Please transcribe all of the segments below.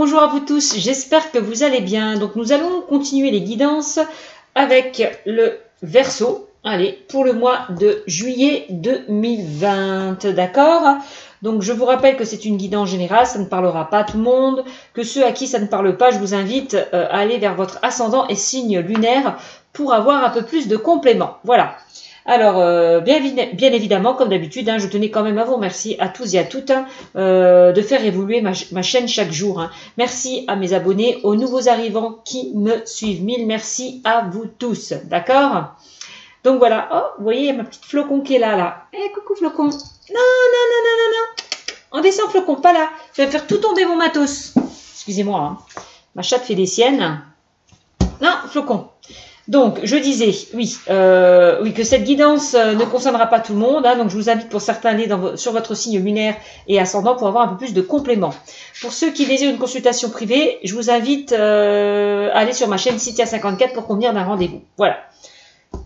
bonjour à vous tous, j'espère que vous allez bien. Donc nous allons continuer les guidances avec le Verseau, allez, pour le mois de juillet 2020, d'accord? Donc je vous rappelle que c'est une guidance générale, ça ne parlera pas à tout le monde, que ceux à qui ça ne parle pas, je vous invite à aller vers votre ascendant et signe lunaire pour avoir un peu plus de compléments. Voilà. Alors, bien évidemment, comme d'habitude, je tenais quand même à vous remercier à tous et à toutes de faire évoluer ma chaîne chaque jour. Merci à mes abonnés, aux nouveaux arrivants qui me suivent. Mille merci à vous tous, d'accord? Donc voilà, oh, vous voyez, il y a ma petite Flocon qui est là. Eh, coucou Flocon. Non, non, non, non, non, non. On descend Flocon, pas là. Je vais faire tout tomber mon matos. Excusez-moi, ma chatte fait des siennes. Non, Flocon. Donc, je disais, oui, que cette guidance ne concernera pas tout le monde. Donc, je vous invite pour certains à aller sur votre signe lunaire et ascendant pour avoir un peu plus de compléments. Pour ceux qui désirent une consultation privée, je vous invite à aller sur ma chaîne Cynthia54 pour convenir d'un rendez-vous. Voilà,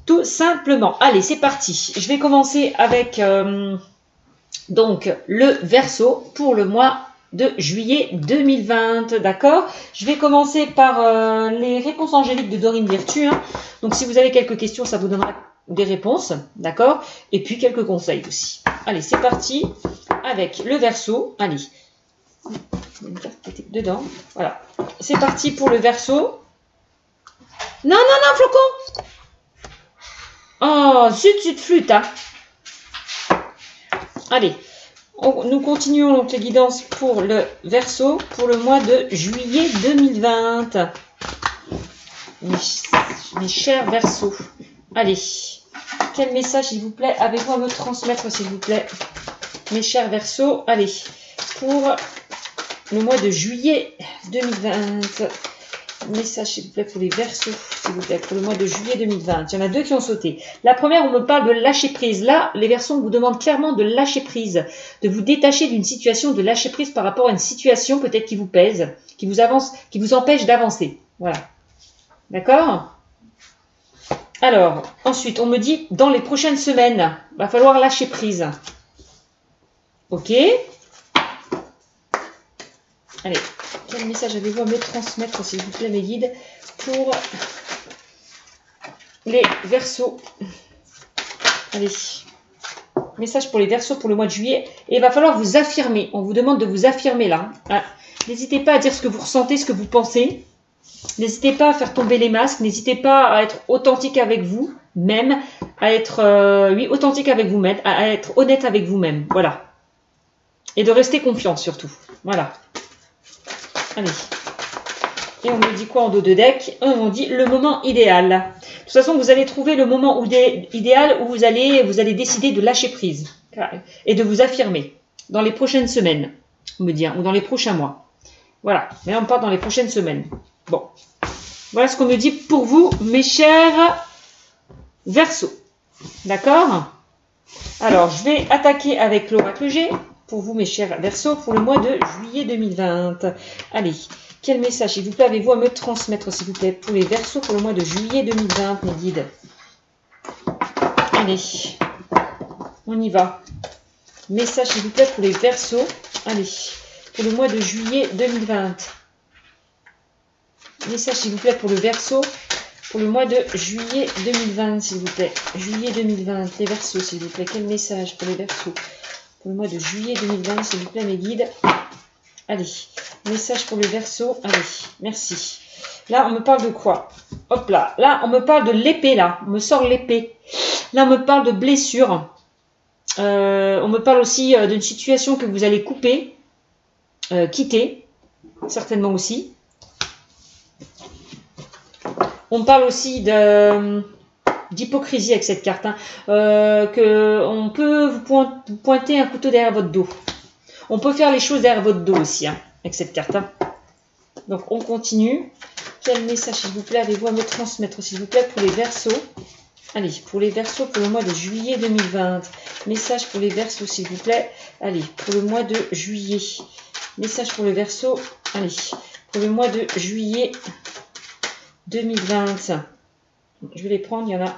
tout simplement. Allez, c'est parti. Je vais commencer avec donc le Verseau pour le mois de juillet 2020, d'accord? Je vais commencer par les réponses angéliques de Dorine Virtue. Donc, si vous avez quelques questions, ça vous donnera des réponses, d'accord? Et puis, quelques conseils aussi. Allez, c'est parti avec le Verseau. Allez, une carte qui était dedans. Voilà, c'est parti pour le Verseau. Non, non, non, Flocon! Oh, zut, flûte, Allez. Nous continuons donc les guidances pour le Verseau pour le mois de juillet 2020. Mes chers Verseaux. Allez, quel message, s'il vous plaît, avez-vous à me transmettre, s'il vous plaît, mes chers Verseaux? Allez, pour le mois de juillet 2020. Message, s'il vous plaît, pour les Verseaux, s'il vous plaît, pour le mois de juillet 2020. Il y en a deux qui ont sauté. La première, on me parle de lâcher prise. Là, les Verseaux, on vous demande clairement de lâcher prise, de vous détacher d'une situation, de lâcher prise par rapport à une situation peut-être qui vous pèse, qui vous empêche d'avancer. Voilà. D'accord? Alors, ensuite, on me dit, dans les prochaines semaines, il va falloir lâcher prise. Ok? Allez. Quel message avez-vous à me transmettre, s'il vous plaît, mes guides, pour les Verseaux? Allez, message pour les Verseaux pour le mois de juillet. Et il va falloir vous affirmer. On vous demande de vous affirmer là. N'hésitez pas à dire ce que vous ressentez, ce que vous pensez. N'hésitez pas à faire tomber les masques. N'hésitez pas à être authentique avec vous-même. À être, oui, authentique avec vous-même. À être honnête avec vous-même. Voilà. Et de rester confiant surtout. Voilà. Allez. Et on me dit quoi en dos de deck? On dit le moment idéal. De toute façon, vous allez trouver le moment idéal où vous allez décider de lâcher prise et de vous affirmer dans les prochaines semaines, on me dit, ou dans les prochains mois. Voilà, mais on parle dans les prochaines semaines. Bon, voilà ce qu'on me dit pour vous, mes chers Verseaux. D'accord? Alors, je vais attaquer avec l'oracle G. Pour vous, mes chers Verseaux, pour le mois de juillet 2020. Allez, quel message, s'il vous plaît, avez-vous à me transmettre, s'il vous plaît, pour les Verseaux, pour le mois de juillet 2020, mes guides? Allez, on y va. Message, s'il vous plaît, pour les Verseaux. Allez, pour le mois de juillet 2020. Message, s'il vous plaît, pour le Verseau, pour le mois de juillet 2020, s'il vous plaît. Juillet 2020, les Verseaux, s'il vous plaît. Quel message pour les Verseaux? Pour le mois de juillet 2020, s'il vous plaît, mes guides. Allez, message pour les Verseaux. Allez, merci. Là, on me parle de quoi? Hop là. Là, on me parle de l'épée, là. On me sort l'épée. Là, on me parle de blessure. On me parle aussi d'une situation que vous allez couper, quitter, certainement aussi. On me parle aussi d'hypocrisie avec cette carte, que on peut vous pointer un couteau derrière votre dos. On peut faire les choses derrière votre dos aussi, avec cette carte. Donc, on continue. Quel message, s'il vous plaît, avez-vous à me transmettre, s'il vous plaît, pour les Verseaux? Allez, pour les Verseaux, pour le mois de juillet 2020. Message pour les Verseaux, s'il vous plaît. Allez, pour le mois de juillet. Message pour les Verseaux. Allez, pour le mois de juillet 2020. Je vais les prendre, il y en a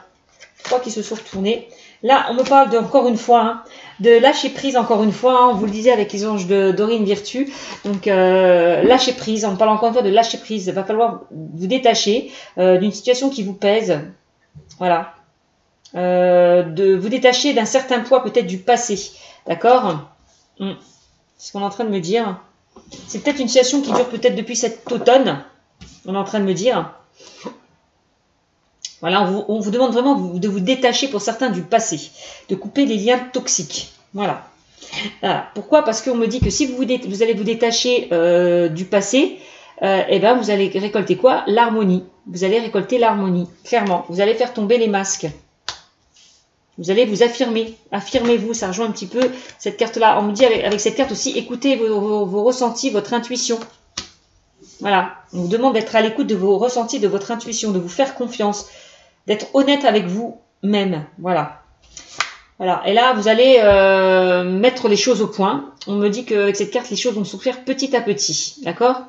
3 qui se sont retournés. Là, on me parle encore une fois, hein, de lâcher prise encore une fois. Hein, on vous le disait avec les anges de Dorine Virtue. Donc, lâcher prise. On parle encore une fois de lâcher prise. Il va falloir vous détacher d'une situation qui vous pèse. Voilà. De vous détacher d'un certain poids peut-être du passé. D'accord? C'est ce qu'on est en train de me dire. C'est peut-être une situation qui dure peut-être depuis cet automne. On est en train de me dire. Voilà, on vous demande vraiment de vous détacher pour certains du passé, de couper les liens toxiques. Voilà. Pourquoi? Parce qu'on me dit que si vous allez vous détacher du passé, eh ben vous allez récolter quoi? L'harmonie. Vous allez récolter l'harmonie, clairement. Vous allez faire tomber les masques. Vous allez vous affirmer. Affirmez-vous, ça rejoint un petit peu cette carte-là. On me dit avec cette carte aussi, écoutez vos ressentis, votre intuition. Voilà. On vous demande d'être à l'écoute de vos ressentis, de votre intuition, de vous faire confiance, d'être honnête avec vous-même. Voilà. Voilà. Et là, vous allez mettre les choses au point. On me dit qu'avec cette carte, les choses vont s'ouvrir petit à petit. D'accord?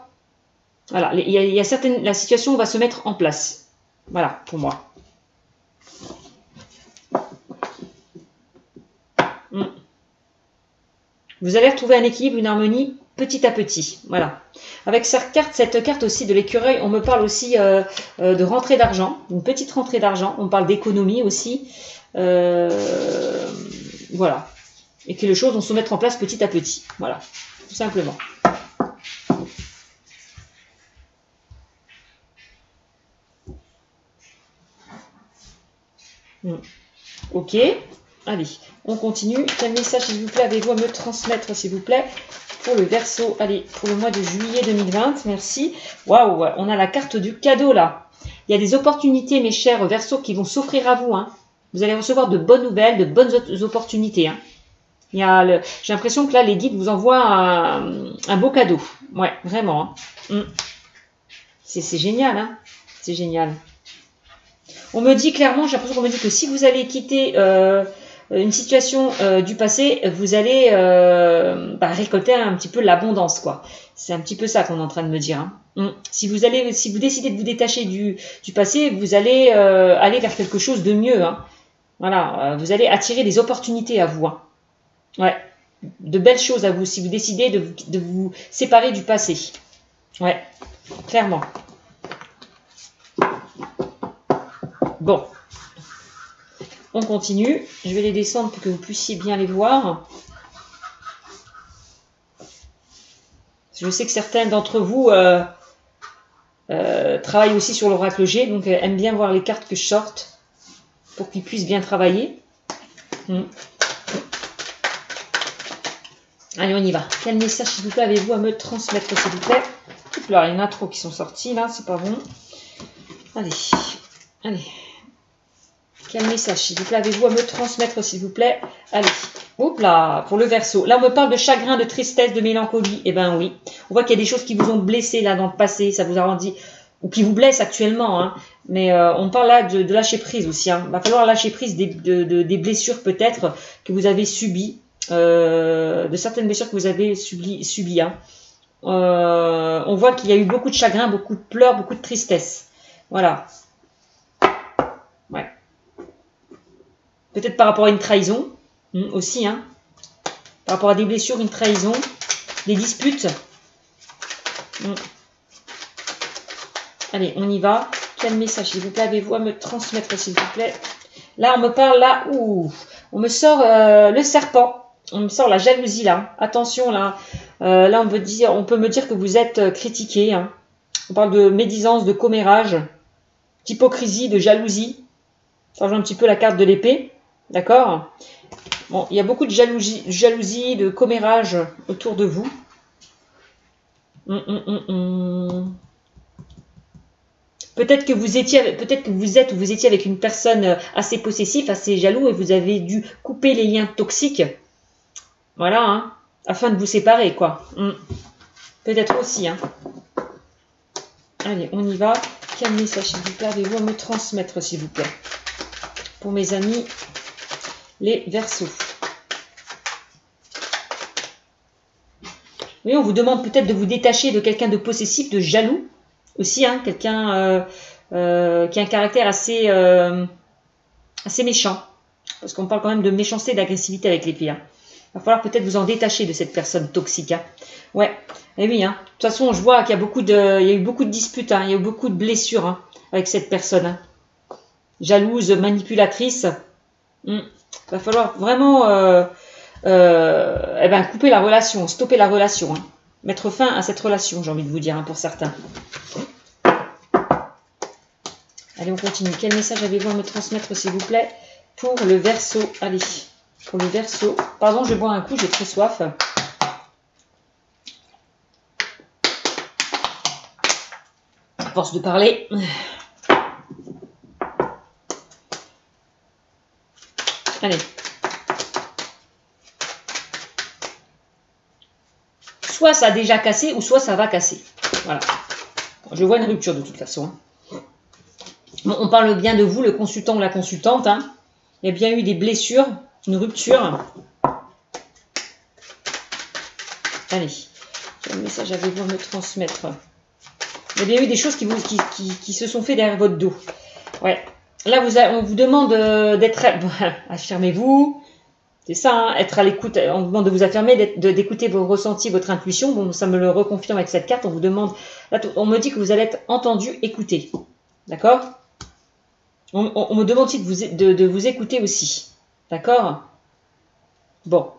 Voilà. Il y a certaines, la situation va se mettre en place. Voilà, pour moi. Vous allez retrouver un équilibre, une harmonie petit à petit. Voilà. Avec cette carte aussi de l'écureuil, on me parle aussi de rentrée d'argent, une petite rentrée d'argent. On parle d'économie aussi. Voilà. Et que les choses vont se mettre en place petit à petit. Voilà. Tout simplement. Ok. Allez, on continue. Quel message, s'il vous plaît, avez-vous à me transmettre, s'il vous plaît, pour le Verseau? Allez, pour le mois de juillet 2020, merci. Waouh, on a la carte du cadeau, là. Il y a des opportunités, mes chers Verseaux, qui vont s'offrir à vous. Hein. Vous allez recevoir de bonnes nouvelles, de bonnes opportunités. Hein. J'ai l'impression que là, les guides vous envoient un beau cadeau. Ouais, vraiment. Hein. C'est génial, hein. C'est génial. On me dit clairement, j'ai l'impression qu'on me dit que si vous allez quitter une situation du passé, vous allez récolter un petit peu l'abondance, quoi. C'est un petit peu ça qu'on est en train de me dire. Hein. Si vous décidez de vous détacher du passé, vous allez aller vers quelque chose de mieux. Hein. Voilà, vous allez attirer des opportunités à vous. Hein. Ouais, de belles choses à vous si vous décidez de vous séparer du passé. Ouais, clairement. Bon, on continue. Je vais les descendre pour que vous puissiez bien les voir. Je sais que certains d'entre vous travaillent aussi sur l'oracle G, donc aiment bien voir les cartes que je sorte pour qu'ils puissent bien travailler. Allez, on y va. Quel message, s'il vous plaît, avez-vous à me transmettre, s'il vous plaît? Là, il y en a trop qui sont sortis, là, c'est pas bon. Allez, allez. Quel message, s'il vous plaît, avez-vous à me transmettre, s'il vous plaît? Allez, hop là, pour le Verseau. Là, on me parle de chagrin, de tristesse, de mélancolie. Eh ben oui, on voit qu'il y a des choses qui vous ont blessé là dans le passé, ça vous a rendu, ou qui vous blessent actuellement. Hein. Mais on parle là de lâcher prise aussi. Hein. Il va falloir lâcher prise des blessures peut-être que vous avez subies, de certaines blessures que vous avez subies. Hein. On voit qu'il y a eu beaucoup de chagrin, beaucoup de pleurs, beaucoup de tristesse. Voilà. Ouais. Peut-être par rapport à une trahison aussi, hein. Par rapport à des blessures, une trahison, des disputes. Allez, on y va. Quel message, s'il vous plaît, avez-vous à me transmettre, s'il vous plaît? Là, on me parle, là, on me sort le serpent. On me sort la jalousie, là. Attention, là. Là, on peut me dire que vous êtes critiqué. Hein. On parle de médisance, de commérage, d'hypocrisie, de jalousie. Ça rejoint un petit peu la carte de l'épée. D'accord? Bon, il y a beaucoup de jalousie, de commérage autour de vous. Peut-être que vous êtes ou vous étiez avec une personne assez possessive, assez jaloux et vous avez dû couper les liens toxiques. Voilà, hein, afin de vous séparer, quoi. Peut-être aussi, hein. Allez, on y va. Quel message, s'il vous plaît, avez-vous à me transmettre, s'il vous plaît? Pour mes amis, les Verseaux. Oui, on vous demande peut-être de vous détacher de quelqu'un de possessif, de jaloux. Aussi, hein, quelqu'un qui a un caractère assez méchant. Parce qu'on parle quand même de méchanceté, d'agressivité avec l'épée. Hein. Il va falloir peut-être vous en détacher de cette personne toxique. Hein. Ouais, et oui. Hein. De toute façon, je vois qu'il y a eu beaucoup de disputes. Hein. Il y a eu beaucoup de blessures hein, avec cette personne. Hein. Jalouse, manipulatrice. Il va falloir vraiment couper la relation, stopper la relation. Hein. Mettre fin à cette relation, j'ai envie de vous dire, hein, pour certains. Allez, on continue. Quel message avez-vous à me transmettre, s'il vous plaît, pour le Verseau? Allez, pour le Verseau. Pardon, je bois un coup, j'ai très soif. À force de parler. Allez. Soit ça a déjà cassé, ou soit ça va casser. Voilà. Je vois une rupture de toute façon. Bon, on parle bien de vous, le consultant ou la consultante. Hein. Il y a bien eu des blessures, une rupture. Allez. Quel message avez-vous à me transmettre? Il y a bien eu des choses qui se sont faites derrière votre dos. Ouais. Là, on vous demande d'être... affirmez-vous. C'est ça, hein, être à l'écoute. On vous demande de vous affirmer, d'écouter vos ressentis, votre intuition. Bon, ça me le reconfirme avec cette carte. On vous demande... Là, on me dit que vous allez être entendu, écouté. D'accord? On me demande aussi de vous écouter aussi. D'accord? Bon.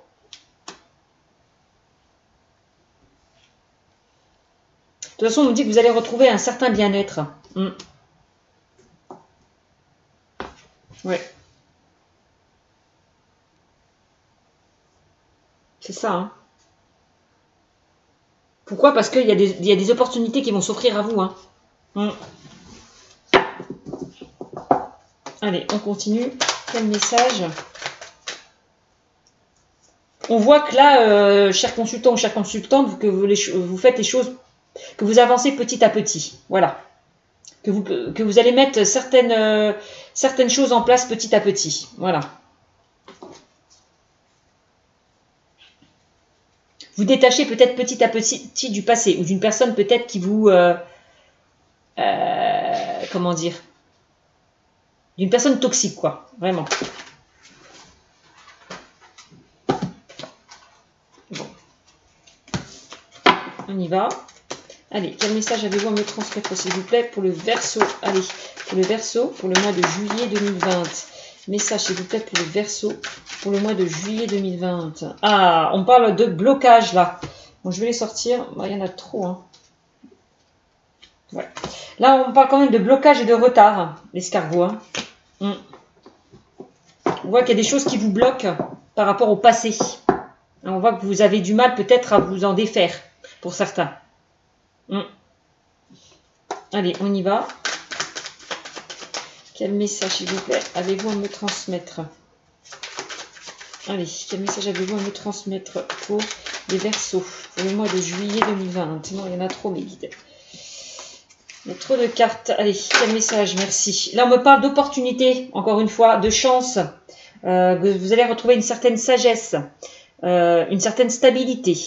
De toute façon, on me dit que vous allez retrouver un certain bien-être. Ouais. C'est ça. Hein. Pourquoi? Parce qu'il y a des opportunités qui vont s'offrir à vous. Hein. Allez, on continue. Quel message? On voit que là, cher consultant ou chère consultante, que vous faites les choses, que vous avancez petit à petit. Voilà. Que vous allez mettre certaines choses en place petit à petit. Voilà. Vous détachez peut-être petit à petit du passé ou d'une personne peut-être qui vous... comment dire? D'une personne toxique, quoi. Vraiment. Bon. On y va. Allez, quel message avez-vous à me transmettre, s'il vous plaît, pour le Verseau? Allez, pour le Verseau, pour le mois de juillet 2020. Message, s'il vous plaît, pour le Verseau, pour le mois de juillet 2020. Ah, on parle de blocage, là. Bon, je vais les sortir. Bon, il y en a trop, hein. Ouais. Là, on parle quand même de blocage et de retard, l'escargot. Hein. On voit qu'il y a des choses qui vous bloquent par rapport au passé. On voit que vous avez du mal peut-être à vous en défaire, pour certains. Allez, on y va. Quel message, s'il vous plaît, avez-vous à me transmettre? Allez, quel message avez-vous à me transmettre pour les Verseaux, pour le mois de juillet 2020? Non, il y en a trop, mes guides. Il y a trop de cartes. Allez, quel message? Merci. Là, on me parle d'opportunité, encore une fois, de chance. Vous allez retrouver une certaine sagesse, une certaine stabilité.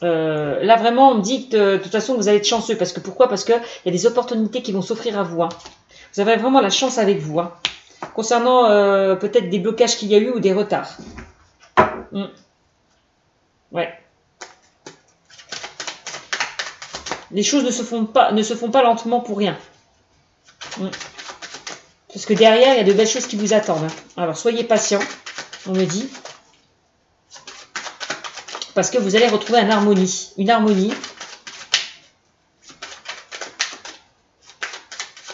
Là, vraiment, on me dit que de toute façon, vous allez être chanceux. Parce que pourquoi? Parce qu'il y a des opportunités qui vont s'offrir à vous. Hein. Vous avez vraiment la chance avec vous. Hein. Concernant peut-être des blocages qu'il y a eu ou des retards. Ouais. Les choses ne se font pas lentement pour rien. Parce que derrière, il y a de belles choses qui vous attendent. Hein. Alors, soyez patient, on me dit. Parce que vous allez retrouver une harmonie.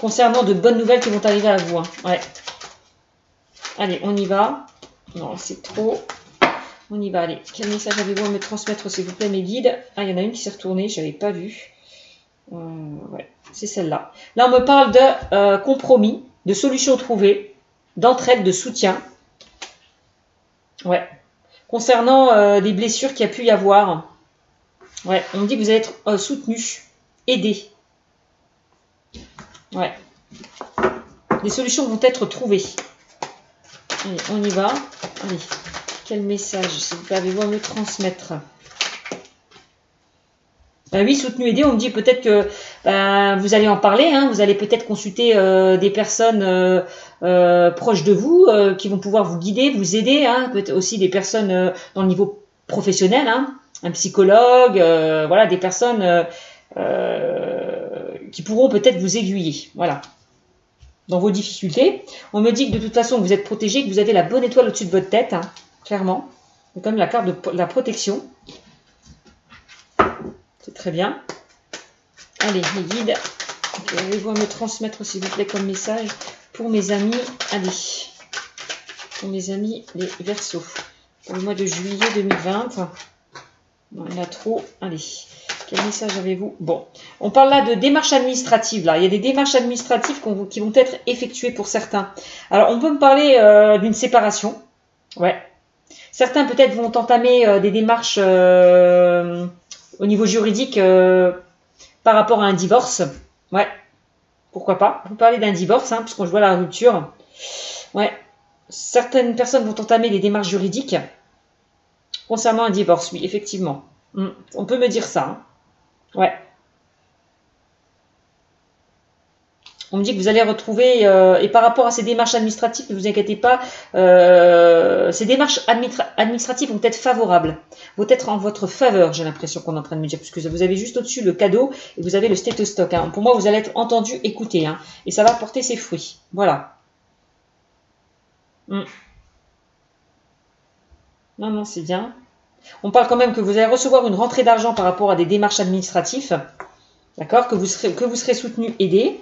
Concernant de bonnes nouvelles qui vont arriver à vous. Hein. Ouais. Allez, on y va. Non, c'est trop. On y va, allez. Quel message avez-vous à me transmettre, s'il vous plaît, mes guides? Ah, il y en a une qui s'est retournée, je n'avais pas vu. Ouais, c'est celle-là. Là, on me parle de compromis, de solutions trouvées, d'entraide, de soutien. Ouais. Concernant des blessures qu'il y a pu y avoir. Ouais, on me dit que vous allez être soutenu, aidé. Ouais. Les solutions vont être trouvées. Allez, on y va. Allez. Quel message, s'il vous plaît, avez-vous à me transmettre? Oui, soutenu, aidé, on me dit peut-être que vous allez en parler, hein, vous allez peut-être consulter des personnes proches de vous qui vont pouvoir vous guider, vous aider, hein, peut-être aussi des personnes dans le niveau professionnel, hein, un psychologue, voilà, des personnes qui pourront peut-être vous aiguiller, voilà, dans vos difficultés. On me dit que de toute façon vous êtes protégé, que vous avez la bonne étoile au-dessus de votre tête, hein, clairement. C'est comme la carte de la protection. C'est très bien. Allez, les guides, allez-vous me transmettre s'il vous plaît comme message pour mes amis, allez, pour mes amis les Verseaux, pour le mois de juillet 2020. Non, il y en a trop, allez, quel message avez-vous? Bon, on parle là de démarches administratives, là, il y a des démarches administratives qui vont être effectuées pour certains. Alors, on peut me parler d'une séparation, ouais. Certains peut-être vont entamer des démarches au niveau juridique par rapport à un divorce. Ouais, pourquoi pas. Vous parlez d'un divorce, hein, puisqu'on voit la rupture. Ouais, certaines personnes vont entamer des démarches juridiques concernant un divorce, oui, effectivement. On peut me dire ça. Hein. Ouais. On me dit que vous allez retrouver, et par rapport à ces démarches administratives, ne vous inquiétez pas, ces démarches administratives vont être favorables, vont être en votre faveur, j'ai l'impression qu'on est en train de me dire, puisque vous avez juste au-dessus le cadeau, et vous avez le stéthoscope. Hein. Pour moi, vous allez être entendu, écouté, hein, et ça va porter ses fruits. Voilà. Non, non, c'est bien. On parle quand même que vous allez recevoir une rentrée d'argent par rapport à des démarches administratives, d'accord, que vous serez soutenu, aidé.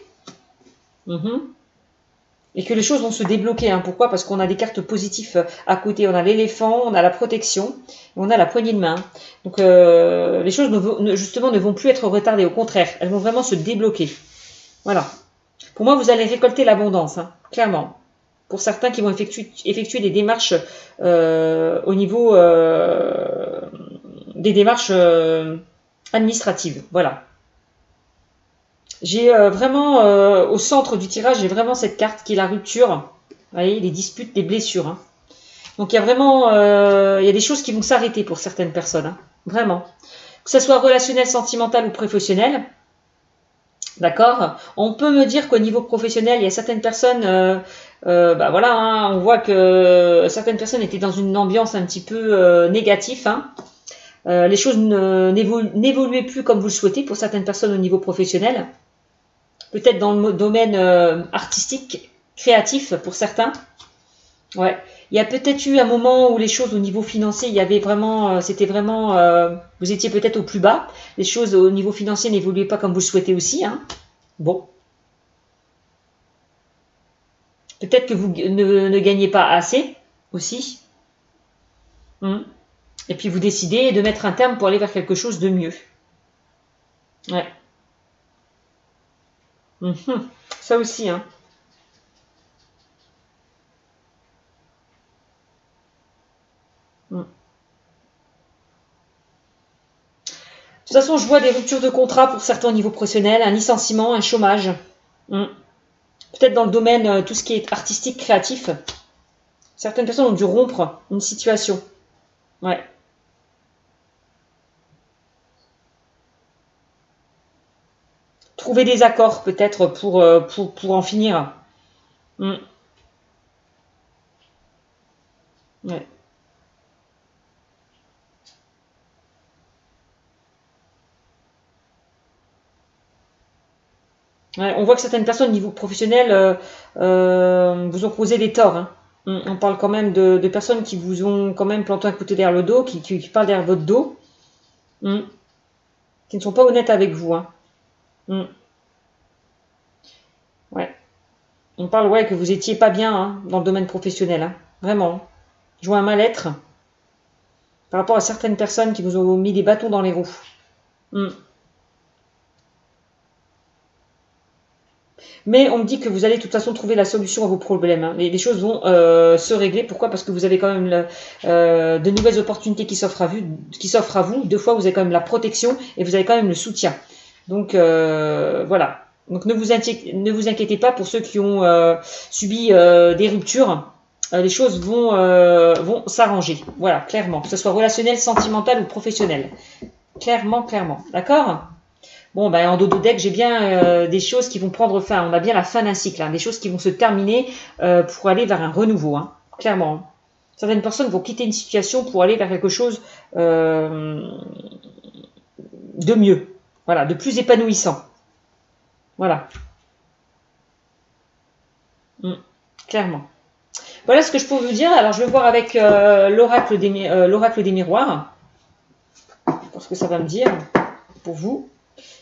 Et que les choses vont se débloquer. Hein. Pourquoi? Parce qu'on a des cartes positives à côté. On a l'éléphant, on a la protection, et on a la poignée de main. Donc les choses justement ne vont plus être retardées. Au contraire, elles vont vraiment se débloquer. Voilà. Pour moi, vous allez récolter l'abondance, hein, clairement. Pour certains qui vont effectuer des démarches au niveau des démarches administratives. Voilà. J'ai vraiment, au centre du tirage, j'ai vraiment cette carte qui est la rupture. Vous voyez, les disputes, les blessures. Hein. Donc il y a vraiment, il y a des choses qui vont s'arrêter pour certaines personnes. Hein. Vraiment. Que ce soit relationnel, sentimental ou professionnel. D'accord. On peut me dire qu'au niveau professionnel, il y a certaines personnes, voilà, hein, on voit que certaines personnes étaient dans une ambiance un petit peu négative. Hein. Les choses n'évoluaient plus comme vous le souhaitez pour certaines personnes au niveau professionnel. Peut-être dans le domaine artistique, créatif pour certains. Ouais. Il y a peut-être eu un moment où les choses au niveau financier, il y avait vraiment, c'était vraiment, vous étiez peut-être au plus bas. Les choses au niveau financier n'évoluaient pas comme vous le souhaitez aussi. Hein. Bon. Peut-être que vous ne gagnez pas assez aussi. Et puis vous décidez de mettre un terme pour aller vers quelque chose de mieux. Ouais. Ça aussi, hein. De toute façon, je vois des ruptures de contrat pour certains au niveau professionnel, un licenciement, un chômage. Peut-être dans le domaine, tout ce qui est artistique, créatif. Certaines personnes ont dû rompre une situation. Ouais. Trouver des accords, peut-être, pour en finir. Ouais. Ouais, on voit que certaines personnes au niveau professionnel vous ont causé des torts. Hein. On parle quand même de personnes qui vous ont quand même planté un couteau derrière le dos, qui parlent derrière votre dos, qui ne sont pas honnêtes avec vous. Hein. Ouais. On parle que vous étiez pas bien hein, dans le domaine professionnel. Hein. Vraiment. Je vois un mal-être par rapport à certaines personnes qui vous ont mis des bâtons dans les roues. Mais on me dit que vous allez de toute façon trouver la solution à vos problèmes. Hein. Les choses vont se régler. Pourquoi? Parce que vous avez quand même de nouvelles opportunités qui s'offrent à vous. 2 fois, vous avez quand même la protection et vous avez quand même le soutien. Donc, voilà. Donc, ne vous inquiétez pas pour ceux qui ont subi des ruptures. Les choses vont s'arranger. Voilà, clairement. Que ce soit relationnel, sentimental ou professionnel. Clairement, clairement. D'accord? Bon, ben, en dodo deck, j'ai bien des choses qui vont prendre fin. On a bien la fin d'un cycle, hein, des choses qui vont se terminer pour aller vers un renouveau, hein, clairement. Certaines personnes vont quitter une situation pour aller vers quelque chose de mieux, voilà, de plus épanouissant. Voilà. Clairement. Voilà ce que je peux vous dire. Alors, je vais voir avec l'oracle des miroirs. Pour ce que ça va me dire pour vous.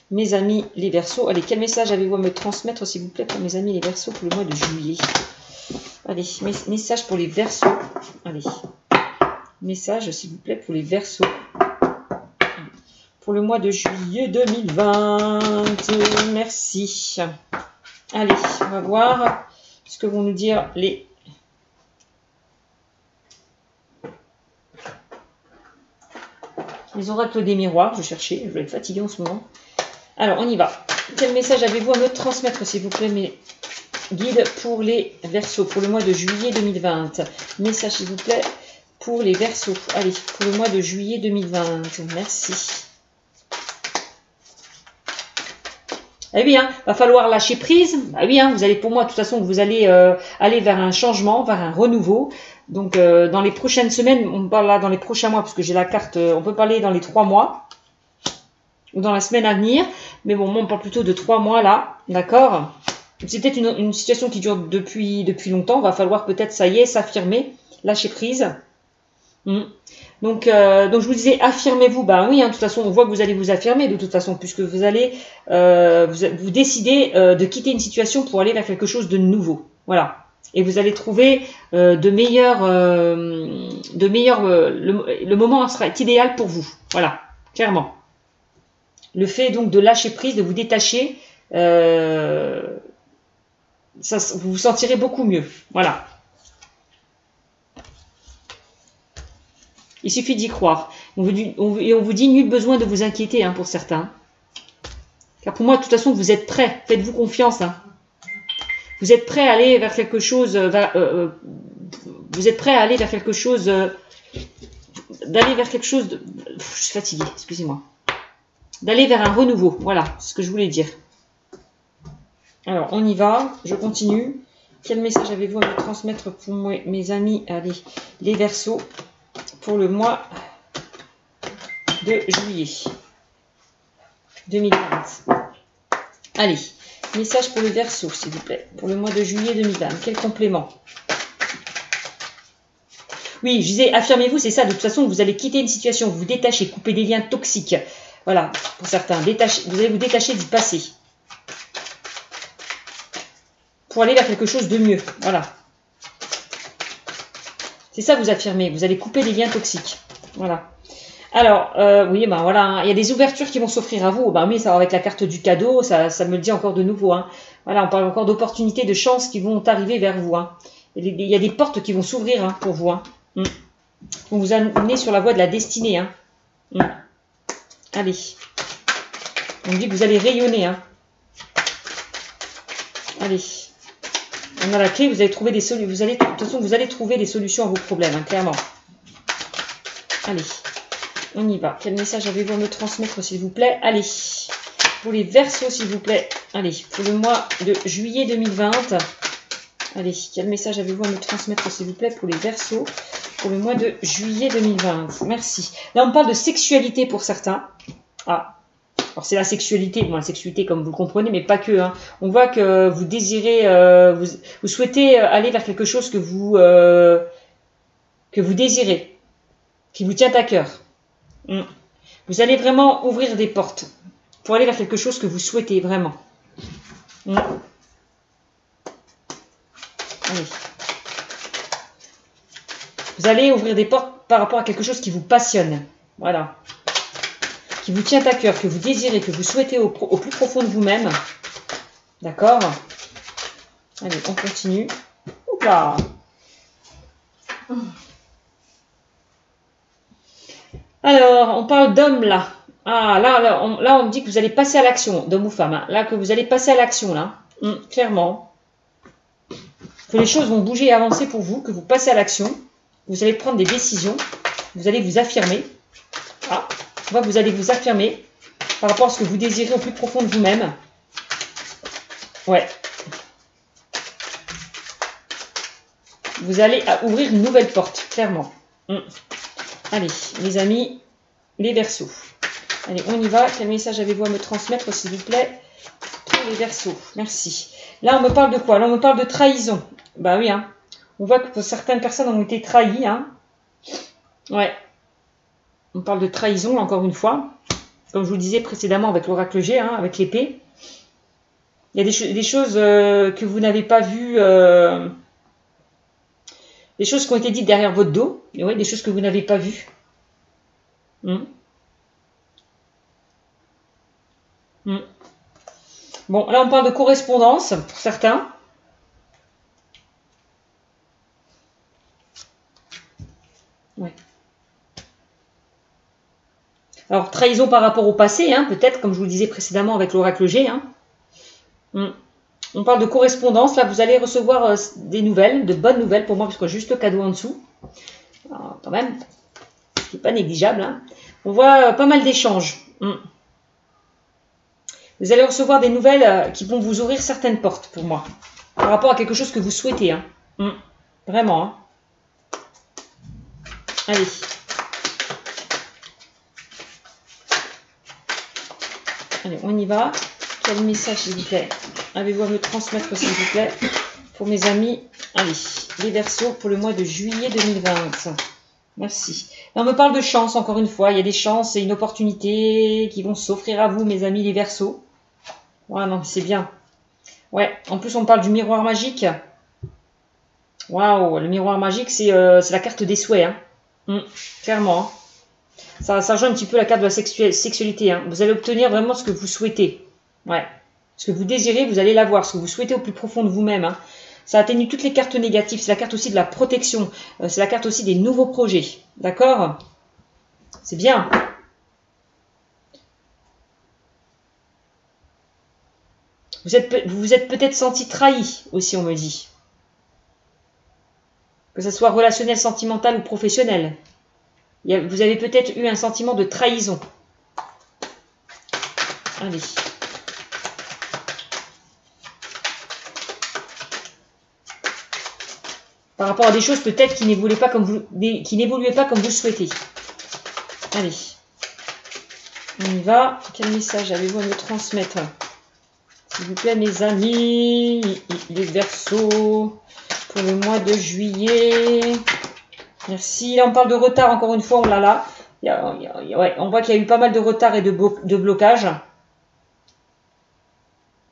Mes amis les Verseaux. Allez, quel message avez-vous à me transmettre, s'il vous plaît, pour mes amis les Verseaux pour le mois de juillet? Allez, message pour les Verseaux. Allez, message, s'il vous plaît, pour les Verseaux. Pour le mois de juillet 2020. Merci. Allez, on va voir ce que vont nous dire les... Les oracles des miroirs. Je cherchais, je vais être fatiguée en ce moment. Alors, on y va. Quel message avez-vous à me transmettre, s'il vous plaît, mes guides, pour les Verseaux, pour le mois de juillet 2020? Message, s'il vous plaît, pour les Verseaux. Allez, pour le mois de juillet 2020. Merci. Ah oui, hein, va falloir lâcher prise. Ah oui, hein, vous allez, pour moi, de toute façon, vous allez aller vers un changement, vers un renouveau. Donc, dans les prochaines semaines, on parle là dans les prochains mois, parce que j'ai la carte, on peut parler dans les 3 mois. Ou dans la semaine à venir, mais bon, moi on parle plutôt de 3 mois là, d'accord? C'est peut-être une situation qui dure depuis longtemps, va falloir peut-être, ça y est, s'affirmer, lâcher prise. Donc je vous disais, affirmez-vous, ben oui, hein, de toute façon, on voit que vous allez vous affirmer, de toute façon, puisque vous allez vous décider de quitter une situation pour aller vers quelque chose de nouveau, voilà. Et vous allez trouver le moment sera idéal pour vous, voilà, clairement. Le fait donc de lâcher prise, de vous détacher, vous vous sentirez beaucoup mieux. Voilà. Il suffit d'y croire. On vous dit nul besoin de vous inquiéter, hein, pour certains. Car pour moi, de toute façon, vous êtes prêts. Faites-vous confiance. Hein. Vous êtes prêts à aller vers quelque chose. Vous êtes prêts à aller vers quelque chose. D'aller vers quelque chose de... Je suis fatiguée, excusez-moi. D'aller vers un renouveau. Voilà, c'est ce que je voulais dire. Alors, on y va. Je continue. Quel message avez-vous à me transmettre pour moi, mes amis? Allez, les Verseaux, pour le mois de juillet 2020. Allez, message pour les Verseaux, s'il vous plaît, pour le mois de juillet 2020. Quel complément? Oui, je disais, affirmez-vous, c'est ça. De toute façon, vous allez quitter une situation, vous détachez, couper des liens toxiques. Voilà, pour certains, vous allez vous détacher du passé. Pour aller vers quelque chose de mieux. Voilà. C'est ça, vous affirmez. Vous allez couper des liens toxiques. Voilà. Alors, oui, ben voilà, hein, il y a des ouvertures qui vont s'offrir à vous. Ben oui, ça avec la carte du cadeau, ça me le dit encore de nouveau. Hein. Voilà, on parle encore d'opportunités, de chances qui vont arriver vers vous. Hein. Il y a des portes qui vont s'ouvrir, hein, pour vous. Hein. On vous amener sur la voie de la destinée. Hein. Allez. On dit que vous allez rayonner. Hein. Allez. On a la clé, vous allez trouver des solutions. De toute façon, vous allez trouver des solutions à vos problèmes, hein, clairement. Allez. On y va. Quel message avez-vous à me transmettre, s'il vous plaît? Allez. Pour les Verseaux, s'il vous plaît. Allez. Pour le mois de juillet 2020. Allez. Quel message avez-vous à me transmettre, s'il vous plaît, pour les Verseaux? Pour le mois de juillet 2020. Merci. Là, on parle de sexualité pour certains. Ah. Alors, c'est la sexualité. Bon, la sexualité, comme vous le comprenez, mais pas que. Hein. On voit que vous désirez, vous souhaitez aller vers quelque chose que vous désirez, qui vous tient à cœur. Vous allez vraiment ouvrir des portes pour aller vers quelque chose que vous souhaitez vraiment. Allez. Vous allez ouvrir des portes par rapport à quelque chose qui vous passionne. Voilà. Qui vous tient à cœur, que vous désirez, que vous souhaitez au plus profond de vous-même. D'accord? Allez, on continue. Oups là. Alors, on parle d'homme là. Ah, là, on me dit que vous allez passer à l'action, d'homme ou femme. Hein. Là, que vous allez passer à l'action, là. Clairement. Que les choses vont bouger et avancer pour vous, que vous passez à l'action. Vous allez prendre des décisions. Vous allez vous affirmer. Ah. On voit que vous allez vous affirmer par rapport à ce que vous désirez au plus profond de vous-même. Ouais. Vous allez ouvrir une nouvelle porte, clairement. Allez, les amis, les Verseaux. Allez, on y va. Quel message avez-vous à me transmettre, s'il vous plaît, pour les Verseaux? Merci. Là, on me parle de quoi? Là, on me parle de trahison. Bah oui, hein. On voit que certaines personnes ont été trahies, hein. Ouais. On parle de trahison, encore une fois. Comme je vous le disais précédemment avec l'oracle G, hein, avec l'épée. Il y a des choses que vous n'avez pas vues. Des choses qui ont été dites derrière votre dos. Et ouais, des choses que vous n'avez pas vues. Bon, là, on parle de correspondance, pour certains. Ouais. Alors, trahison par rapport au passé, hein, peut-être, comme je vous le disais précédemment avec l'oracle G. Hein. On parle de correspondance. Là, vous allez recevoir des nouvelles, de bonnes nouvelles pour moi, parce que juste le cadeau en dessous. Alors, quand même, ce qui n'est pas négligeable. Hein. On voit pas mal d'échanges. Vous allez recevoir des nouvelles qui vont vous ouvrir certaines portes pour moi, par rapport à quelque chose que vous souhaitez. Hein. Vraiment. Hein. Allez. Allez, on y va. Quel message, s'il vous plaît, avez-vous à me transmettre, s'il vous plaît, pour mes amis? Allez, les Verseaux pour le mois de juillet 2020. Merci. Là, on me parle de chance, encore une fois. Il y a des chances et une opportunité qui vont s'offrir à vous, mes amis, les Verseaux. Ouais, non, c'est bien. Ouais, en plus, on parle du miroir magique. Waouh, le miroir magique, c'est la carte des souhaits. Hein. Clairement. Hein. Ça rejoint un petit peu la carte de la sexualité. Hein. Vous allez obtenir vraiment ce que vous souhaitez. Ouais. Ce que vous désirez, vous allez l'avoir. Ce que vous souhaitez au plus profond de vous-même. Hein. Ça atténue toutes les cartes négatives. C'est la carte aussi de la protection. C'est la carte aussi des nouveaux projets. D'accord? C'est bien. Vous vous êtes peut-être senti trahi aussi, on me dit. Que ce soit relationnel, sentimental ou professionnel. Vous avez peut-être eu un sentiment de trahison. Allez. Par rapport à des choses peut-être qui n'évoluaient pas comme vous le souhaitez. Allez. On y va. Quel message avez-vous à me transmettre? S'il vous plaît, mes amis, les Verseaux, pour le mois de juillet. Merci. Là, on parle de retard, encore une fois, oh là là. Ouais, on voit qu'il y a eu pas mal de retard et de blocage.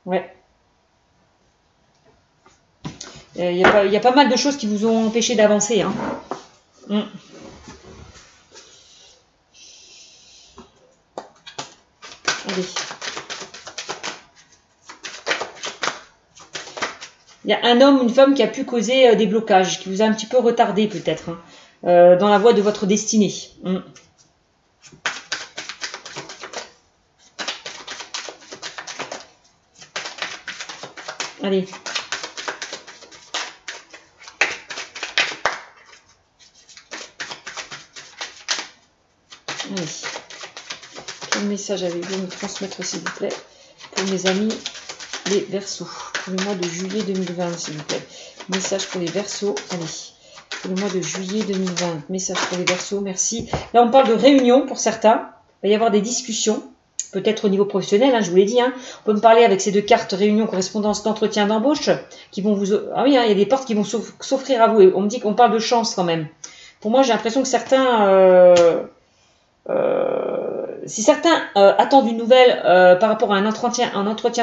Ouais. Il y a pas mal de choses qui vous ont empêché d'avancer. Hein. Allez. Il y a un homme, une femme qui a pu causer des blocages, qui vous a un petit peu retardé peut-être, hein, dans la voie de votre destinée. Allez. Allez. Quel message avez-vous à me transmettre, s'il vous plaît, pour mes amis les Verseaux, pour le mois de juillet 2020, s'il vous plaît. Message pour les Verseaux, allez, pour le mois de juillet 2020. Message pour les Verseaux, merci. Là, on parle de réunion pour certains. Il va y avoir des discussions, peut-être au niveau professionnel, hein, je vous l'ai dit. Hein. On peut me parler avec ces deux cartes, réunion, correspondance, d'entretien, d'embauche, qui vont vous... Ah oui, hein, il y a des portes qui vont s'offrir à vous. Et on me dit qu'on parle de chance quand même. Pour moi, j'ai l'impression que certains... si certains attendent une nouvelle par rapport à un entretien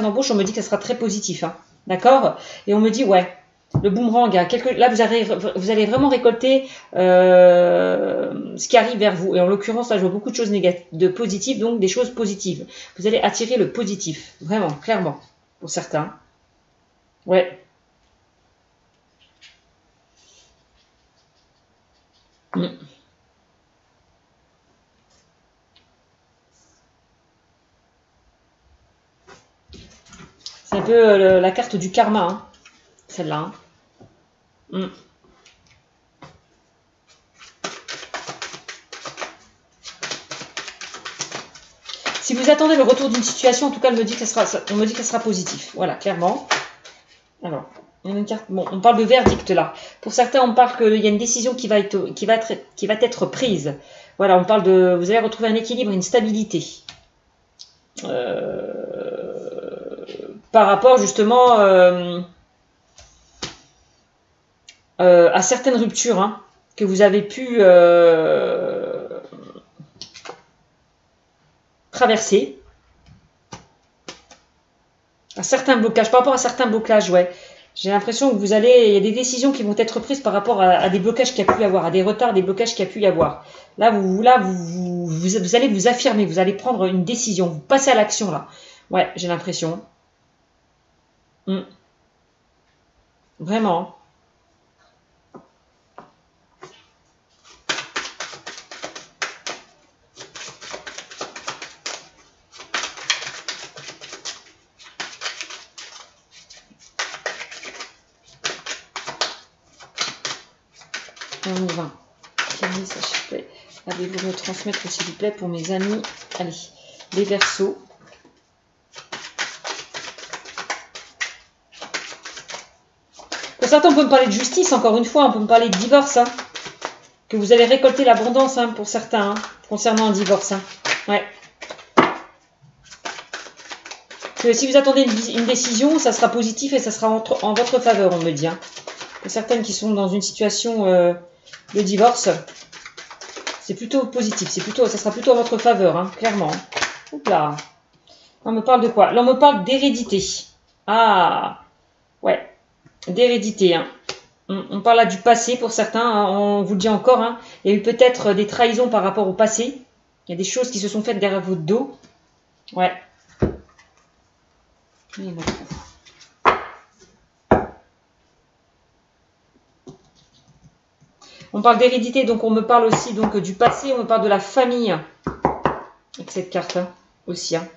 d'embauche, on me dit que ça sera très positif. Hein, d'accord? Et on me dit, ouais, le boomerang, hein, là, vous allez vraiment récolter ce qui arrive vers vous. Et en l'occurrence, là, je vois beaucoup de choses de positives, donc des choses positives. Vous allez attirer le positif, vraiment, clairement, pour certains. Ouais. C'est un peu la carte du karma, hein, celle-là. Hein. Si vous attendez le retour d'une situation, en tout cas, on me dit que ça sera positif. Voilà, clairement. Alors, il y a une carte. Bon, on parle de verdict là. Pour certains, on parle qu'il y a une décision qui va être prise. Voilà, on parle de. Vous allez retrouver un équilibre, une stabilité. Par rapport justement à certaines ruptures hein, que vous avez pu traverser. À certains blocages, par rapport à certains blocages, ouais. J'ai l'impression que il y a des décisions qui vont être prises par rapport à des blocages qu'il y a pu y avoir, à des retards, des blocages qu'il y a pu y avoir. Là, vous allez vous affirmer, vous allez prendre une décision, vous passez à l'action là. Ouais, j'ai l'impression. Vraiment. On y va. Quel message, s'il vous plaît. Allez-vous me transmettre, s'il vous plaît, pour mes amis. Allez, les Verseaux. Pour certains, on peut me parler de justice, encore une fois. On peut me parler de divorce. Hein, que vous allez récolter l'abondance, hein, pour certains, hein, concernant un divorce. Hein. Ouais. Que si vous attendez une décision, ça sera positif et ça sera en votre faveur, on me dit. Hein. Pour certaines qui sont dans une situation de divorce, c'est plutôt positif. Ça sera plutôt à votre faveur, hein, clairement. Oups là. On me parle de quoi? Là, on me parle d'hérédité. Ah, ouais, d'hérédité. Hein. On parle là du passé pour certains. Hein, on vous le dit encore. Hein, il y a eu peut-être des trahisons par rapport au passé. Il y a des choses qui se sont faites derrière votre dos. Ouais. On parle d'hérédité, donc on me parle aussi donc du passé, on me parle de la famille. Avec cette carte hein, aussi. Hein.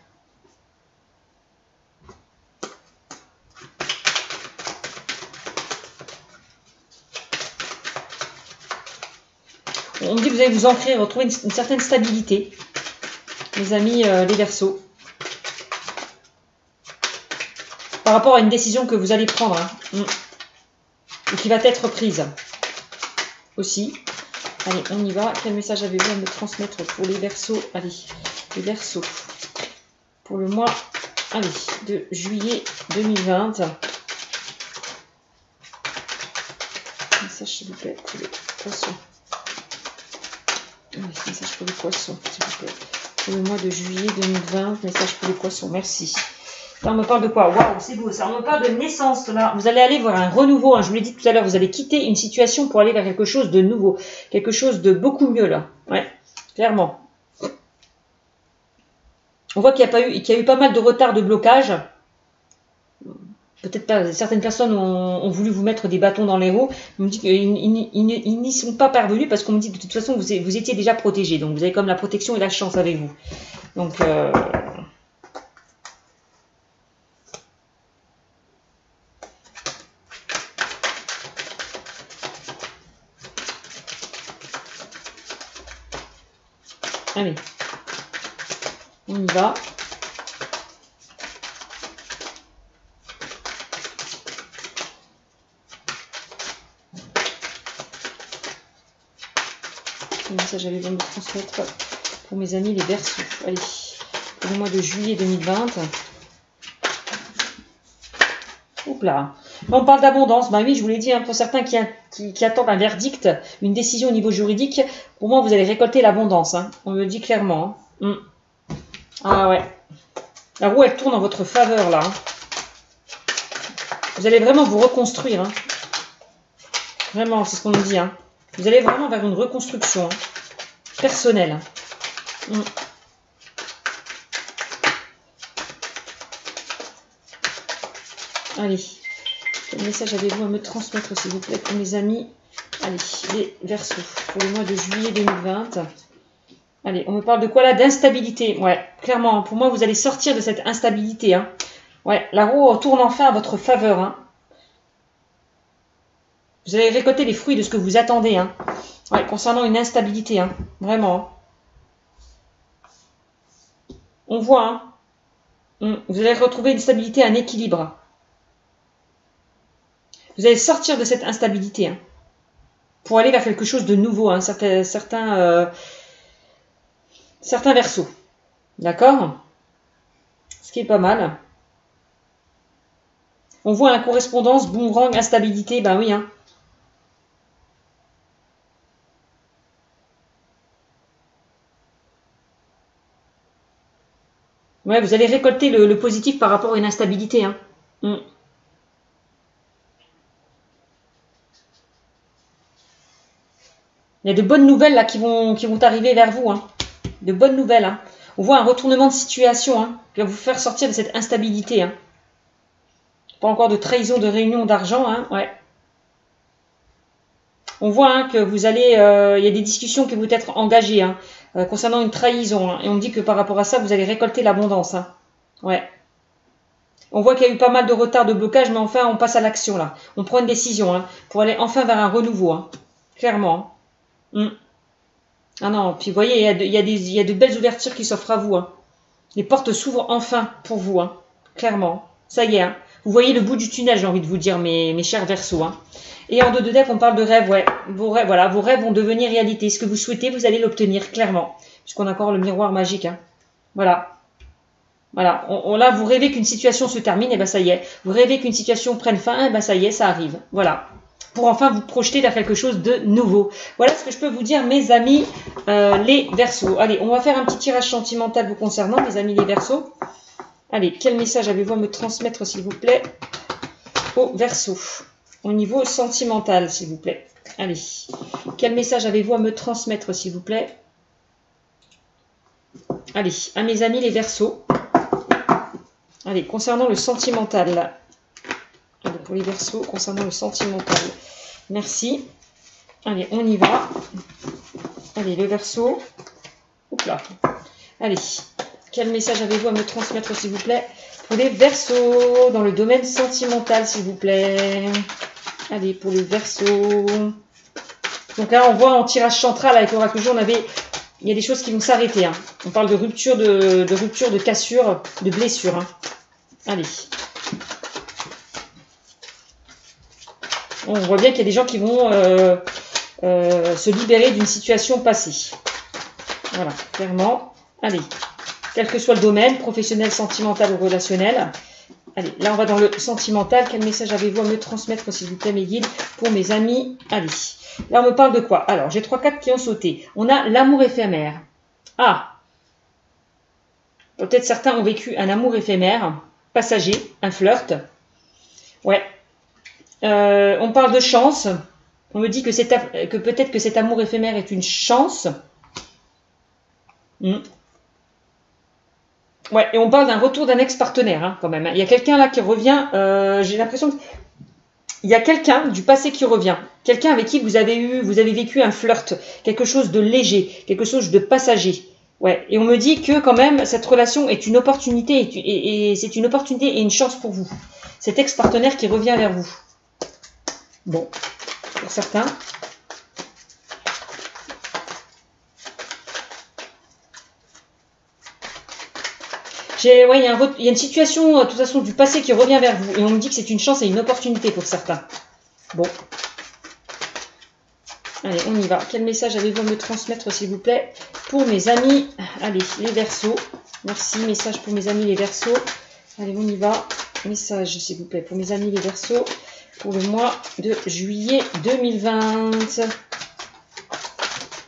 On me dit que vous allez vous ancrer, retrouver une certaine stabilité. Les amis, les Verseaux. Par rapport à une décision que vous allez prendre. Hein, et qui va être prise. Aussi. Allez, on y va. Quel message avez-vous à me transmettre pour les Verseaux? Allez, les Verseaux. Pour le mois de juillet 2020. Message, s'il vous plaît, pour les poissons. Allez, message pour les poissons, s'il vous plaît. Pour le mois de juillet 2020. Message pour les poissons. Merci. Là, on me parle de quoi? Waouh, c'est beau ça. On me parle de naissance, là. Vous allez aller voir un renouveau. Hein. Je vous l'ai dit tout à l'heure, vous allez quitter une situation pour aller vers quelque chose de nouveau. Quelque chose de beaucoup mieux, là. Ouais, clairement. On voit qu'il y a eu pas mal de retard, de blocage. Peut-être pas. Certaines personnes ont voulu vous mettre des bâtons dans les roues. On me dit qu'ils n'y sont pas parvenus parce qu'on me dit que de toute façon, vous étiez déjà protégé. Donc, vous avez comme la protection et la chance avec vous. Donc... Allez, on y va. Quel message avez-vous à me transmettre pour mes amis les Verseaux? Allez, pour le mois de juillet 2020. Oups là. On parle d'abondance. Ben oui, je vous l'ai dit, hein, pour certains qui attendent un verdict, une décision au niveau juridique, pour moi, vous allez récolter l'abondance. Hein. On me le dit clairement. Hein. Ah ouais. La roue, elle tourne en votre faveur, là. Hein. Vous allez vraiment vous reconstruire. Hein. Vraiment, c'est ce qu'on me dit. Hein. Vous allez vraiment vers une reconstruction hein, personnelle. Hein. Allez. Quel message avez-vous à me transmettre, s'il vous plaît, pour mes amis? Allez, les Verseaux, pour le mois de juillet 2020. Allez, on me parle de quoi là? D'instabilité. Ouais, clairement, pour moi, vous allez sortir de cette instabilité. Hein. Ouais, la roue tourne enfin à votre faveur. Hein. Vous allez récolter les fruits de ce que vous attendez. Hein. Ouais, concernant une instabilité. Hein. Vraiment. On voit, hein. Vous allez retrouver une stabilité, un équilibre. Vous allez sortir de cette instabilité, hein, pour aller vers quelque chose de nouveau, hein, certains versos. D'accord? Ce qui est pas mal. On voit la correspondance, boomerang, instabilité, ben oui, hein. Ouais, vous allez récolter le positif par rapport à une instabilité, hein. Il y a de bonnes nouvelles là qui vont arriver vers vous, hein. De bonnes nouvelles, hein. On voit un retournement de situation, hein, qui va vous faire sortir de cette instabilité, hein. Pas encore de trahison, de réunion d'argent, hein, ouais. On voit, hein, que vous allez, il y a des discussions qui vont être engagées, hein, concernant une trahison, hein, et on me dit que par rapport à ça, vous allez récolter l'abondance, hein. Ouais. On voit qu'il y a eu pas mal de retard, de blocage, mais enfin, on passe à l'action là. On prend une décision, hein, pour aller enfin vers un renouveau, hein. Clairement. Ah non, puis vous voyez, il y a de belles ouvertures qui s'offrent à vous, hein. Les portes s'ouvrent enfin pour vous, hein. Clairement. Ça y est, hein. Vous voyez le bout du tunnel, j'ai envie de vous dire, mes chers Verseaux, hein. Et en 2 de deck, on parle de rêves, ouais. Vos rêves vont devenir réalité. Ce que vous souhaitez, vous allez l'obtenir, clairement. Puisqu'on a encore le miroir magique, hein. Voilà. Voilà. Là, vous rêvez qu'une situation se termine, et ben ça y est. Vous rêvez qu'une situation prenne fin, et ben ça y est, ça arrive. Voilà. Pour enfin vous projeter vers quelque chose de nouveau. Voilà ce que je peux vous dire, mes amis les Verseaux. Allez, on va faire un petit tirage sentimental vous concernant, mes amis les Verseaux. Allez, quel message avez-vous à me transmettre, s'il vous plaît, aux Verseaux, au niveau sentimental, s'il vous plaît. Allez, quel message avez-vous à me transmettre, s'il vous plaît? Allez, à mes amis les Verseaux. Allez, concernant le sentimental. Allez, pour les Verseaux, concernant le sentimental. Merci. Allez, on y va. Allez, le Verseau. Oups là. Allez, quel message avez-vous à me transmettre, s'il vous plaît, pour les Verseaux, dans le domaine sentimental, s'il vous plaît. Allez, pour les Verseaux. Donc là, on voit en tirage central avec l'oracle du jour, il y a des choses qui vont s'arrêter, hein. On parle de rupture, de cassure, de blessure, hein. Allez. On voit bien qu'il y a des gens qui vont se libérer d'une situation passée. Voilà, clairement. Allez, quel que soit le domaine, professionnel, sentimental ou relationnel. Allez, là on va dans le sentimental. Quel message avez-vous à me transmettre, s'il vous plaît, mes guides, pour mes amis? Allez, là on me parle de quoi? Alors, j'ai 3 cartes qui ont sauté. On a l'amour éphémère. Ah, peut-être certains ont vécu un amour éphémère, passager, un flirt. Ouais. On parle de chance. On me dit que peut-être que cet amour éphémère est une chance. Ouais, et on parle d'un retour d'un ex-partenaire, hein, quand même. Il y a quelqu'un là qui revient. J'ai l'impression qu'il y a quelqu'un du passé qui revient. Quelqu'un avec qui vous avez vécu un flirt, quelque chose de léger, quelque chose de passager. Ouais, et on me dit que quand même cette relation est une opportunité et c'est une opportunité et une chance pour vous. Cet ex-partenaire qui revient vers vous. Bon, pour certains. Ouais, il y a une situation, de toute façon, du passé qui revient vers vous. Et on me dit que c'est une chance et une opportunité pour certains. Bon. Allez, on y va. Quel message avez-vous à me transmettre, s'il vous plaît, pour mes amis? Allez, les Verseaux. Merci, message pour mes amis les Verseaux. Allez, on y va. Message, s'il vous plaît, pour mes amis les Verseaux, pour le mois de juillet 2020.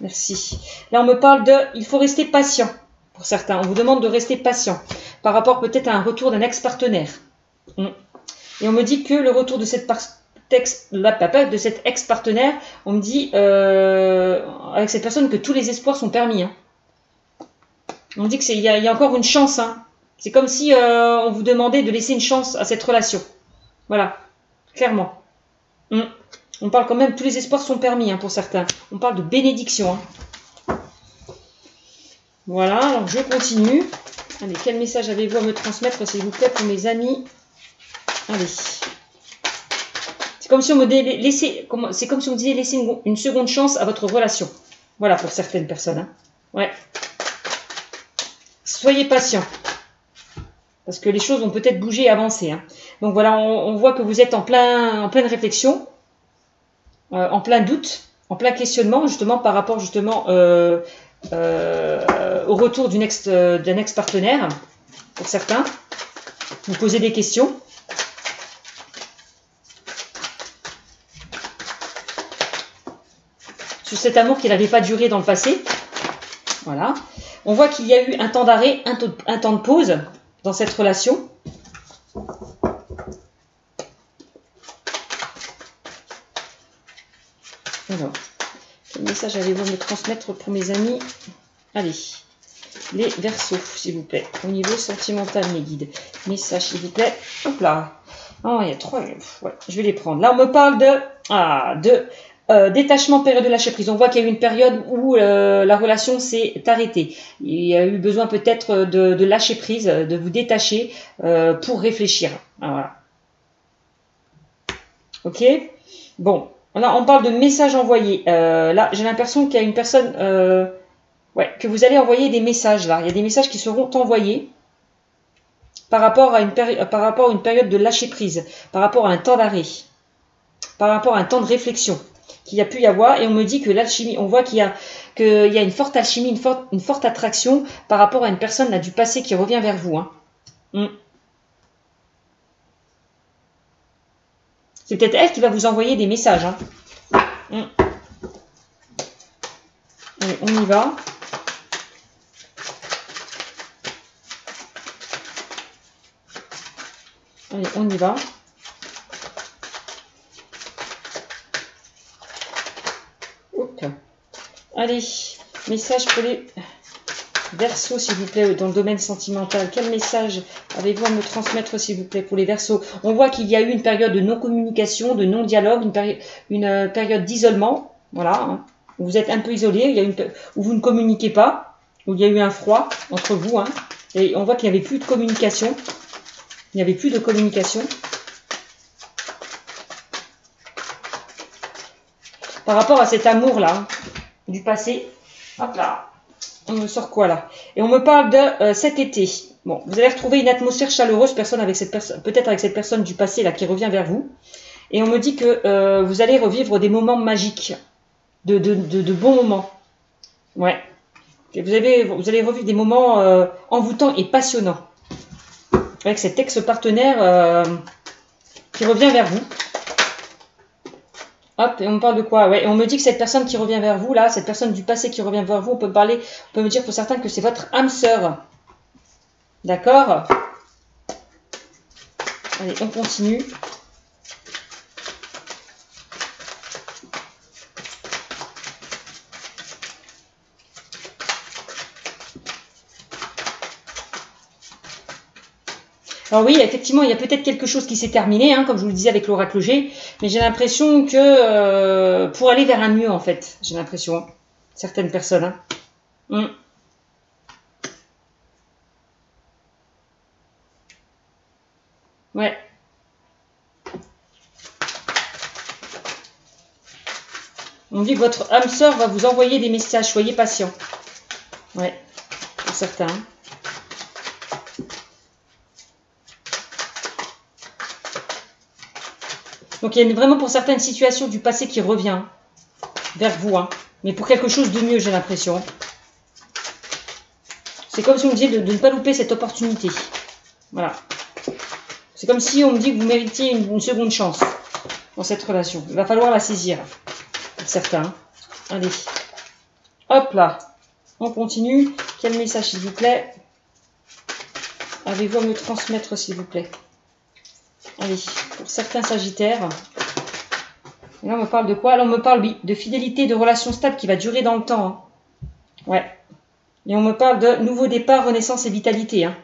Merci. Là, on me parle de... Il faut rester patient, pour certains. On vous demande de rester patient, par rapport peut-être à un retour d'un ex-partenaire. Et on me dit que le retour de cet ex-partenaire, on me dit, avec cette personne, que tous les espoirs sont permis. Hein. On me dit qu'il y a encore une chance. Hein. C'est comme si on vous demandait de laisser une chance à cette relation. Voilà, clairement. On parle quand même, tous les espoirs sont permis, hein, pour certains. On parle de bénédiction. Hein. Voilà, alors je continue. Allez, quel message avez-vous à me transmettre, s'il vous plaît, pour mes amis? Allez. C'est comme si on me laissait, c'est comme si on disait laisser une seconde chance à votre relation. Voilà, pour certaines personnes. Hein. Ouais. soyez patient. Parce que les choses vont peut-être bouger et avancer. Hein. Donc voilà, on voit que vous êtes en pleine réflexion, en plein doute, en plein questionnement, justement par rapport justement au retour d'un ex-partenaire, pour certains. Vous posez des questions. Sur cet amour qui n'avait pas duré dans le passé. Voilà. On voit qu'il y a eu un temps d'arrêt, un temps de pause dans cette relation. Alors, quel message allez-vous me transmettre pour mes amis? Allez, les Verseaux, s'il vous plaît. Au niveau sentimental, mes guides. Message, s'il vous plaît. Hop là. Oh, il y a 3. Ouais, je vais les prendre. Là, on me parle de détachement, période de lâcher prise. On voit qu'il y a eu une période où la relation s'est arrêtée. Il y a eu besoin peut-être de lâcher prise, de vous détacher pour réfléchir. Ah, voilà. Ok. Bon. Là, on parle de messages envoyés. Là, j'ai l'impression qu'il y a une personne... que vous allez envoyer des messages là. Il y a des messages qui seront envoyés par rapport à une période de lâcher prise, par rapport à un temps d'arrêt, par rapport à un temps de réflexion qu'il y a pu y avoir. Et on me dit que l'alchimie, on voit qu'il y a une forte alchimie, une forte attraction par rapport à une personne là, du passé qui revient vers vous. Hein. C'est peut-être elle qui va vous envoyer des messages. Hein. Allez, on y va. Allez, on y va. Hop. Allez, message pour les Verseaux, s'il vous plaît, dans le domaine sentimental. Quel message avez-vous à me transmettre, s'il vous plaît, pour les Verseaux? On voit qu'il y a eu une période de non-communication, de non-dialogue, une période d'isolement. Voilà, hein, où vous êtes un peu isolé, où vous ne communiquez pas, où il y a eu un froid entre vous. Hein, et on voit qu'il n'y avait plus de communication. Il n'y avait plus de communication. Par rapport à cet amour-là, du passé. Hop là. On me sort quoi là? Et on me parle de cet été. Bon, vous allez retrouver une atmosphère chaleureuse, peut-être avec cette personne du passé là qui revient vers vous. Et on me dit que vous allez revivre des moments magiques, de bons moments. Ouais. Et vous allez revivre des moments envoûtants et passionnants avec cet ex-partenaire qui revient vers vous. Hop, et on me parle de quoi? Ouais, et on me dit que cette personne qui revient vers vous, là, cette personne du passé qui revient vers vous, on peut me dire pour certains que c'est votre âme sœur. D'accord? Allez, on continue. Alors oui, effectivement, il y a peut-être quelque chose qui s'est terminé, hein, comme je vous le disais avec l'oracle G, mais j'ai l'impression que pour aller vers un mieux, en fait, j'ai l'impression, certaines personnes. Hein. Ouais. On dit que votre âme sœur va vous envoyer des messages, soyez patient. Ouais, pour certains. Donc, il y a vraiment pour certaines situations du passé qui revient vers vous. Hein. Mais pour quelque chose de mieux, j'ai l'impression. C'est comme si on me disait de ne pas louper cette opportunité. Voilà. C'est comme si on me dit que vous méritiez une seconde chance dans cette relation. Il va falloir la saisir. Pour certains. Allez. Hop là. On continue. Quel message, s'il vous plaît? Avez-vous à me transmettre, s'il vous plaît? Allez, pour certains sagittaires. Et là, on me parle de quoi? Là, on me parle, oui, de fidélité, de relation stable qui va durer dans le temps. Hein. Ouais. Et on me parle de nouveau départ, renaissance et vitalité. Hein.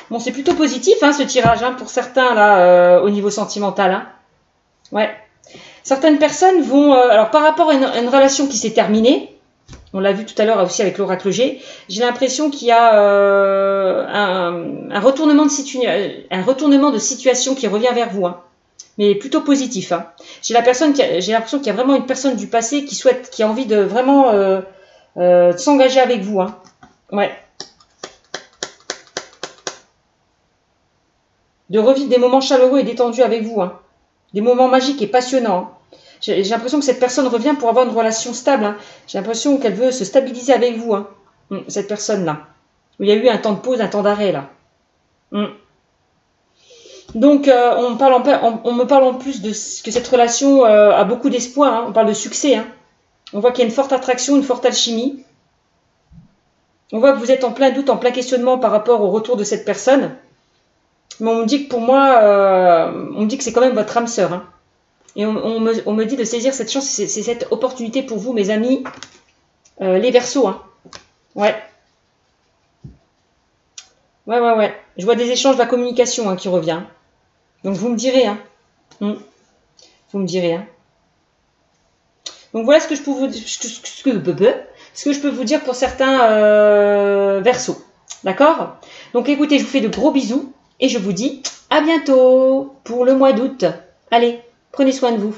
Bon, c'est plutôt positif, hein, ce tirage, hein, pour certains, là, au niveau sentimental. Hein. Ouais. Certaines personnes vont... alors, par rapport à une relation qui s'est terminée, on l'a vu tout à l'heure aussi avec l'oracle G, j'ai l'impression qu'il y a un retournement de situation qui revient vers vous, hein, mais plutôt positif. Hein. J'ai l'impression qu'il y a vraiment une personne du passé qui a envie de vraiment s'engager avec vous. Hein. Ouais. de revivre des moments chaleureux et détendus avec vous. Hein. Des moments magiques et passionnants. Hein. J'ai l'impression que cette personne revient pour avoir une relation stable. Hein. J'ai l'impression qu'elle veut se stabiliser avec vous, hein. Cette personne-là. Il y a eu un temps de pause, un temps d'arrêt, là. Donc, on me parle en plus de que cette relation a beaucoup d'espoir. Hein. On parle de succès. Hein. On voit qu'il y a une forte attraction, une forte alchimie. On voit que vous êtes en plein doute, en plein questionnement par rapport au retour de cette personne. Mais on me dit que pour moi, on me dit que c'est quand même votre âme sœur. Hein. Et on me dit de saisir cette chance, c'est cette opportunité pour vous, mes amis, les Verseaux. Hein. Ouais. Ouais. Je vois des échanges de la communication qui revient. Donc vous me direz. Hein. Vous me direz. Hein. Donc voilà ce que je peux vous, ce que je peux vous dire pour certains Verseaux. D'accord? Donc écoutez, je vous fais de gros bisous et je vous dis à bientôt pour le mois d'août. Allez, prenez soin de vous.